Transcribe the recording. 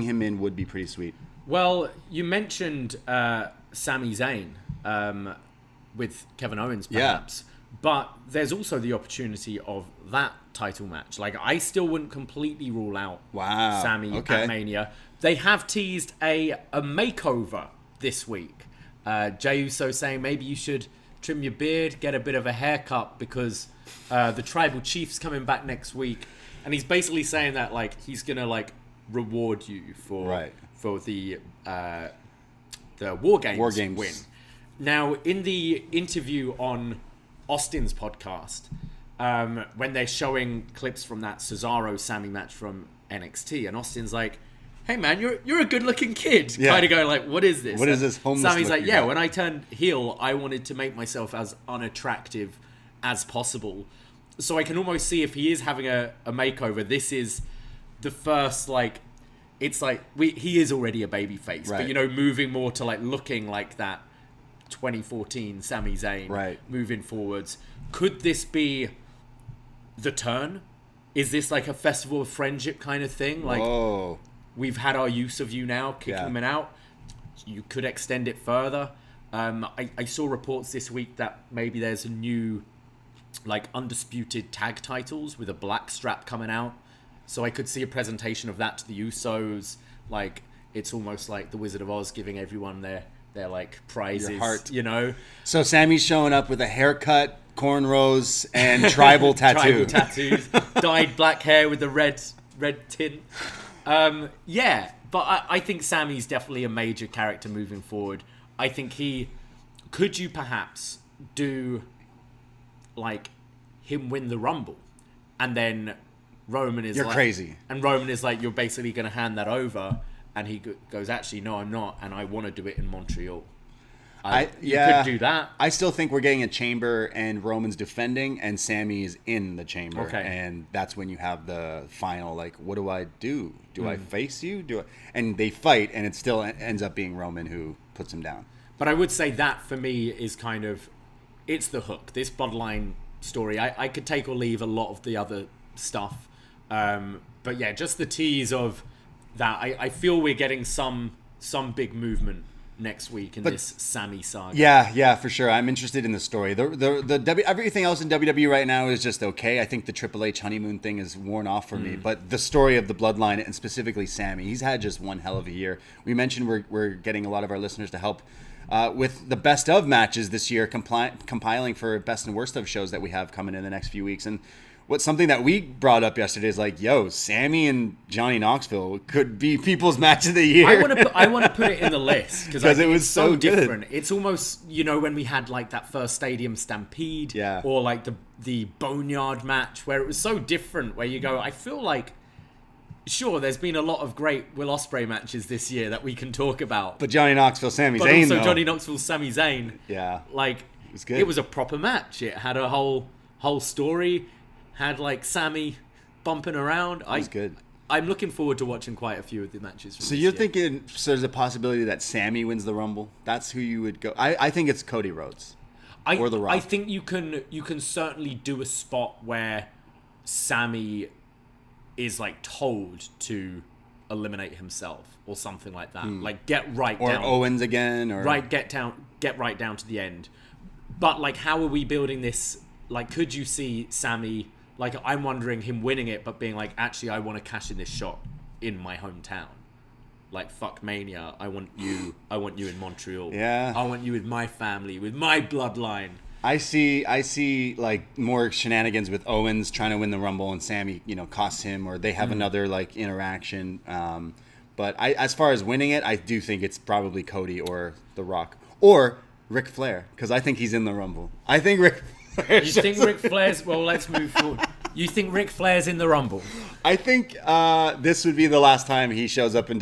him in would be pretty sweet. Well, you mentioned Sami Zayn with Kevin Owens, perhaps. Yeah. But there's also the opportunity of that title match. Like, I still wouldn't completely rule out Sami at Mania. They have teased a makeover this week. Jey Uso saying maybe you should trim your beard, get a bit of a haircut, because the Tribal Chief's coming back next week. And he's basically saying that, like, he's going to, like, reward you for the War Games win. Now, in the interview on Austin's podcast, when they're showing clips from that Cesaro-Sami match from NXT, and Austin's like, hey man, you're a good-looking kid. Yeah. Kind of going like, what is this? What is this homeless Sami's like, guy? when I turned heel, I wanted to make myself as unattractive as possible. So I can almost see if he is having a makeover, this is the first, like, it's like, he is already a babyface, but, you know, moving more to, like, looking like that 2014 Sami Zayn, moving forwards. Could this be the turn? Is this like a festival of friendship kind of thing? Like, we've had our use of you now, kicking them out. You could extend it further. I saw reports this week that maybe there's a new, like, undisputed tag titles with a black strap coming out. So I could see a presentation of that to the Usos. Like, it's almost like the Wizard of Oz giving everyone their like prizes, your heart. You know. So Sammy's showing up with a haircut, cornrows, and tribal tattoo. Tribal tattoos, dyed black hair with the red tint. But I think Sammy's definitely a major character moving forward. I think could you perhaps do like him win the Rumble, and then Roman is crazy, and Roman is like, you're basically going to hand that over. And he goes, actually, no, I'm not, and I want to do it in Montreal. You could do that. I still think we're getting a chamber, and Roman's defending, and Sami is in the chamber. Okay. And that's when you have the final, like, what do I do? Do I face you? And they fight, and it still ends up being Roman who puts him down. But I would say that, for me, is kind of, it's the hook. This Bloodline story, I could take or leave a lot of the other stuff. But yeah, just the tease of that, I feel we're getting some big movement next week in this Sami saga. Yeah, for sure. I'm interested in the story. Everything else in WWE right now is just okay. I think the Triple H honeymoon thing is worn off for me. But the story of the Bloodline, and specifically Sami, he's had just one hell of a year. We mentioned we're getting a lot of our listeners to help with the best of matches this year, compiling for best and worst of shows that we have coming in the next few weeks. And what's something that we brought up yesterday is like, Sami and Johnny Knoxville could be people's match of the year. I want to put it in the list because it was so different. It's almost, when we had like that first Stadium Stampede, or like the Boneyard match, where it was so different. Where you go, I feel like, sure, there's been a lot of great Will Ospreay matches this year that we can talk about, but Johnny Knoxville, Sami Zayn, also Johnny Knoxville, Sami Zayn, like it was good. It was a proper match. It had a whole story. Had like Sami bumping around. It was good. I'm looking forward to watching quite a few of the matches. So you're thinking there's a possibility that Sami wins the Rumble? That's who you would go. I think it's Cody Rhodes or The Rock. I think you can certainly do a spot where Sami is like told to eliminate himself or something like that. Like get right or down. Or Owens again. Or get right down to the end. But like, how are we building this? Like, could you see Sami? Like, I'm wondering him winning it, but being like, actually, I want to cash in this shot in my hometown. Like, fuck Mania. I want you in Montreal. Yeah. I want you with my family, with my bloodline. I see like more shenanigans with Owens trying to win the Rumble and Sami, costs him, or they have another like interaction. But as far as winning it, I do think it's probably Cody or The Rock or Ric Flair, because I think he's in the Rumble. I think Ric. You think Ric Flair's... Well, let's move forward. You think Ric Flair's in the Rumble? I think this would be the last time he shows up in